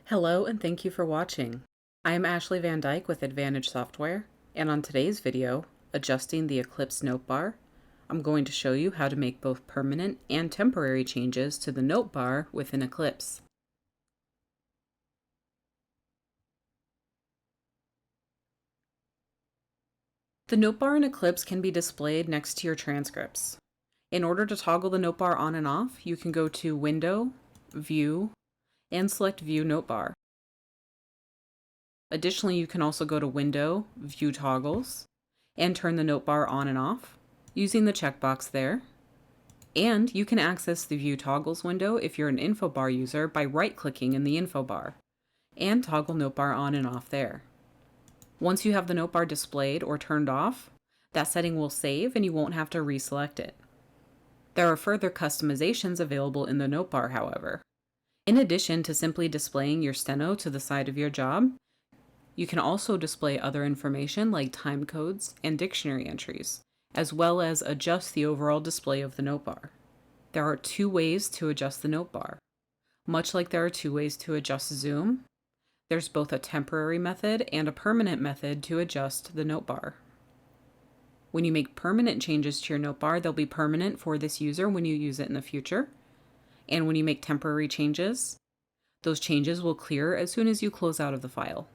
Hello and thank you for watching. I am Ashley Van Dyke with Advantage Software, and on today's video, adjusting the Eclipse Notebar, I'm going to show you how to make both permanent and temporary changes to the Notebar within Eclipse. The Notebar in Eclipse can be displayed next to your transcripts. In order to toggle the Notebar on and off, you can go to Window, View, and select View Notebar. Additionally, you can also go to Window, View Toggles, and turn the Notebar on and off using the checkbox there. And you can access the View Toggles window if you're an info bar user by right-clicking in the info bar and toggle Notebar on and off there. Once you have the Notebar displayed or turned off, that setting will save and you won't have to reselect it. There are further customizations available in the Notebar, however. In addition to simply displaying your steno to the side of your job, you can also display other information like time codes and dictionary entries, as well as adjust the overall display of the Notebar. There are two ways to adjust the Notebar. Much like there are two ways to adjust zoom, there's both a temporary method and a permanent method to adjust the Notebar. When you make permanent changes to your Notebar, they'll be permanent for this user when you use it in the future. And when you make temporary changes, those changes will clear as soon as you close out of the file.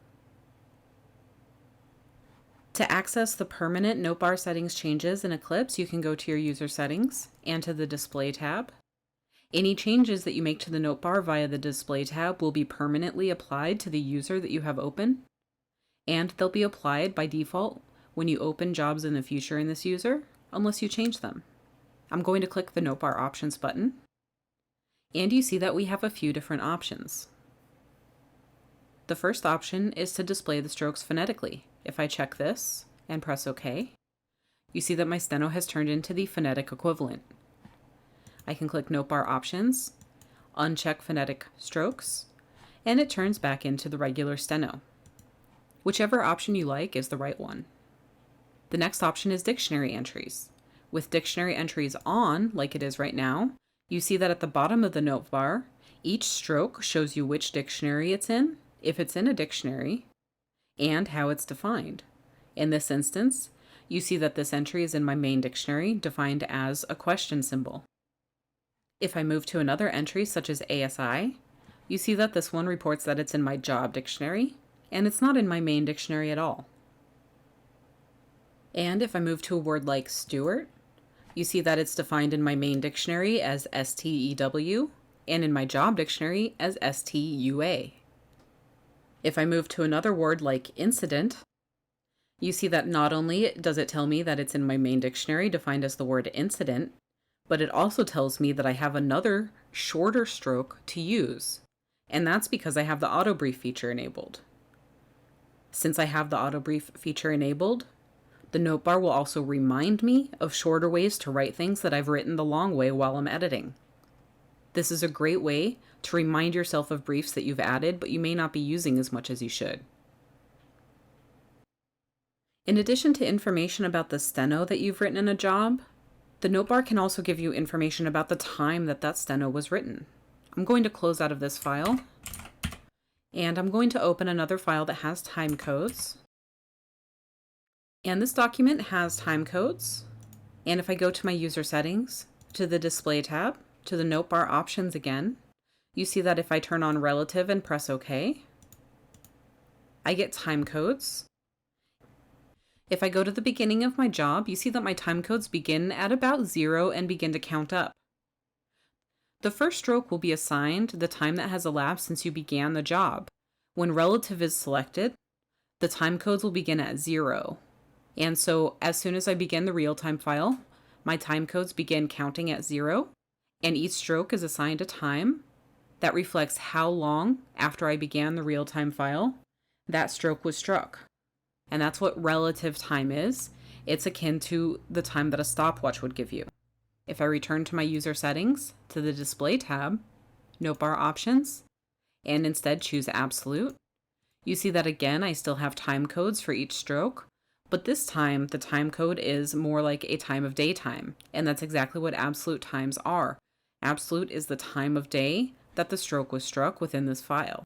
To access the permanent Notebar settings changes in Eclipse, you can go to your user settings and to the display tab. Any changes that you make to the Notebar via the display tab will be permanently applied to the user that you have open, and they'll be applied by default when you open jobs in the future in this user, unless you change them. I'm going to click the Notebar options button, and you see that we have a few different options. The first option is to display the strokes phonetically. If I check this and press OK, you see that my steno has turned into the phonetic equivalent. I can click Notebar Options, uncheck Phonetic Strokes, and it turns back into the regular steno. Whichever option you like is the right one. The next option is Dictionary Entries. With Dictionary Entries on, like it is right now, you see that at the bottom of the Notebar, each stroke shows you which dictionary it's in, if it's in a dictionary, and how it's defined. In this instance, you see that this entry is in my main dictionary, defined as a question symbol. If I move to another entry, such as ASI, you see that this one reports that it's in my job dictionary, and it's not in my main dictionary at all. And if I move to a word like Stewart, you see that it's defined in my main dictionary as STEW, and in my job dictionary as STUA. If I move to another word like incident, you see that not only does it tell me that it's in my main dictionary defined as the word incident, but it also tells me that I have another shorter stroke to use, and that's because I have the auto brief feature enabled. Since I have the auto brief feature enabled, the Notebar will also remind me of shorter ways to write things that I've written the long way while I'm editing. This is a great way to remind yourself of briefs that you've added, but you may not be using as much as you should. In addition to information about the steno that you've written in a job, the Notebar can also give you information about the time that that steno was written. I'm going to close out of this file, and I'm going to open another file that has time codes. And this document has time codes, and if I go to my user settings, to the display tab, to the Notebar options again, you see that if I turn on relative and press OK, I get time codes. If I go to the beginning of my job, you see that my time codes begin at about 0 and begin to count up. The first stroke will be assigned the time that has elapsed since you began the job. When relative is selected, the time codes will begin at 0. And so as soon as I begin the real-time file, my time codes begin counting at 0, and each stroke is assigned a time that reflects how long after I began the real-time file that stroke was struck. And that's what relative time is. It's akin to the time that a stopwatch would give you. If I return to my user settings, to the display tab, Notebar options, and instead choose absolute, you see that again I still have time codes for each stroke, but this time the time code is more like a time of day time, and that's exactly what absolute times are. Absolute is the time of day that the stroke was struck within this file.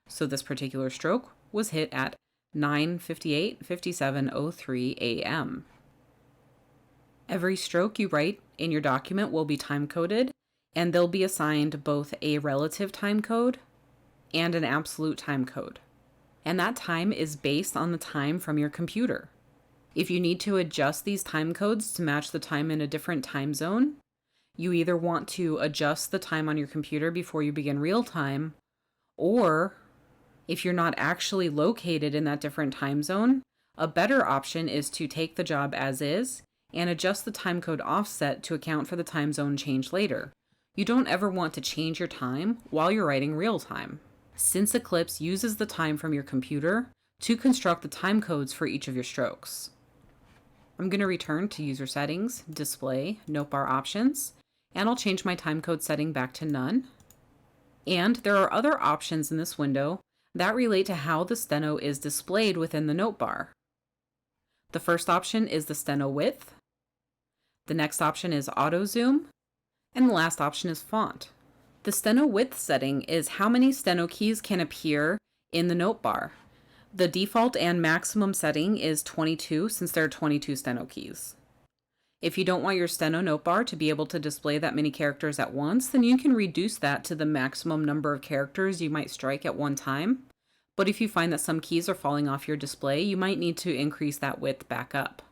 So this particular stroke was hit at 9:58:57:03 a.m. Every stroke you write in your document will be time-coded, and they'll be assigned both a relative time code and an absolute time code. And that time is based on the time from your computer. If you need to adjust these time codes to match the time in a different time zone, you either want to adjust the time on your computer before you begin real time, or if you're not actually located in that different time zone, a better option is to take the job as is and adjust the timecode offset to account for the time zone change later. You don't ever want to change your time while you're writing real time, since Eclipse uses the time from your computer to construct the time codes for each of your strokes. I'm going to return to User Settings, Display, Notebar Options, and I'll change my timecode setting back to none. And there are other options in this window that relate to how the steno is displayed within the notebar. The first option is the steno width. The next option is auto zoom, and the last option is font. The steno width setting is how many steno keys can appear in the notebar. The default and maximum setting is 22 since there are 22 steno keys. If you don't want your steno notebar to be able to display that many characters at once, then you can reduce that to the maximum number of characters you might strike at one time. But if you find that some keys are falling off your display, you might need to increase that width back up.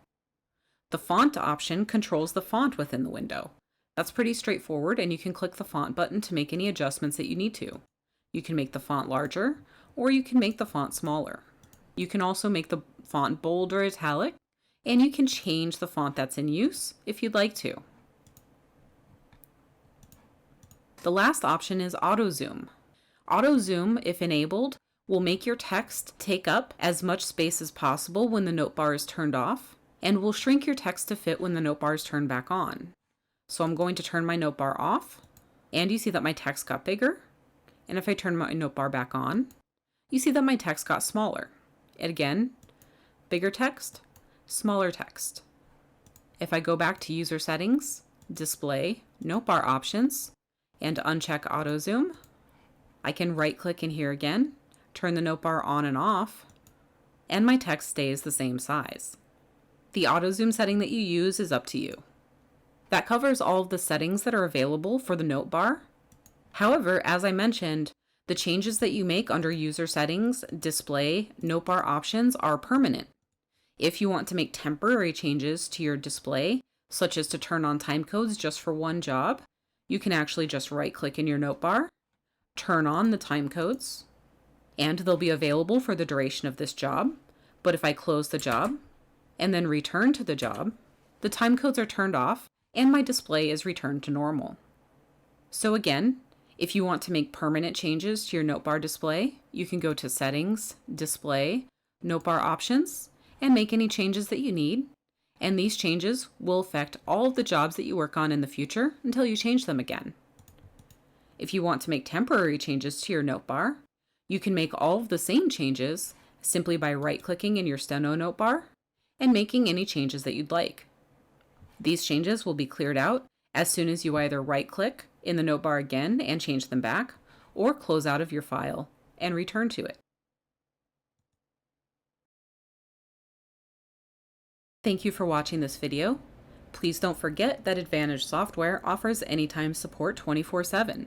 The font option controls the font within the window. That's pretty straightforward, and you can click the font button to make any adjustments that you need to. You can make the font larger, or you can make the font smaller. You can also make the font bold or italic, and you can change the font that's in use if you'd like to. The last option is auto zoom. Auto zoom, if enabled, will make your text take up as much space as possible when the notebar is turned off, and will shrink your text to fit when the notebar is turned back on. So I'm going to turn my notebar off, and you see that my text got bigger. And if I turn my notebar back on, you see that my text got smaller. And again, bigger text, smaller text. If I go back to User Settings, Display, Notebar Options, and uncheck Auto Zoom, I can right-click in here again, turn the notebar on and off, and my text stays the same size. The auto zoom setting that you use is up to you. That covers all of the settings that are available for the notebar. However, as I mentioned, the changes that you make under User Settings, Display, Notebar Options are permanent. If you want to make temporary changes to your display, such as to turn on timecodes just for one job, you can actually just right-click in your notebar, turn on the timecodes, and they'll be available for the duration of this job. But if I close the job and then return to the job, the timecodes are turned off and my display is returned to normal. So again, if you want to make permanent changes to your notebar display, you can go to Settings, Display, Notebar Options, and make any changes that you need. And these changes will affect all of the jobs that you work on in the future until you change them again. If you want to make temporary changes to your notebar, you can make all of the same changes simply by right-clicking in your steno notebar and making any changes that you'd like. These changes will be cleared out as soon as you either right-click in the notebar again and change them back, or close out of your file and return to it. Thank you for watching this video. Please don't forget that Advantage Software offers anytime support 24/7.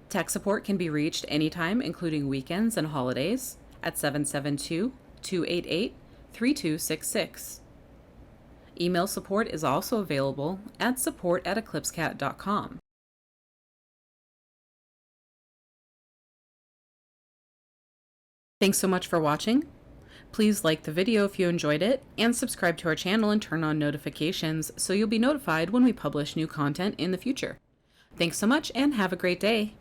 Tech support can be reached anytime, including weekends and holidays, at 772-288-3266. Email support is also available at support@eclipsecat.com. Thanks so much for watching. Please like the video if you enjoyed it, and subscribe to our channel and turn on notifications so you'll be notified when we publish new content in the future. Thanks so much and have a great day.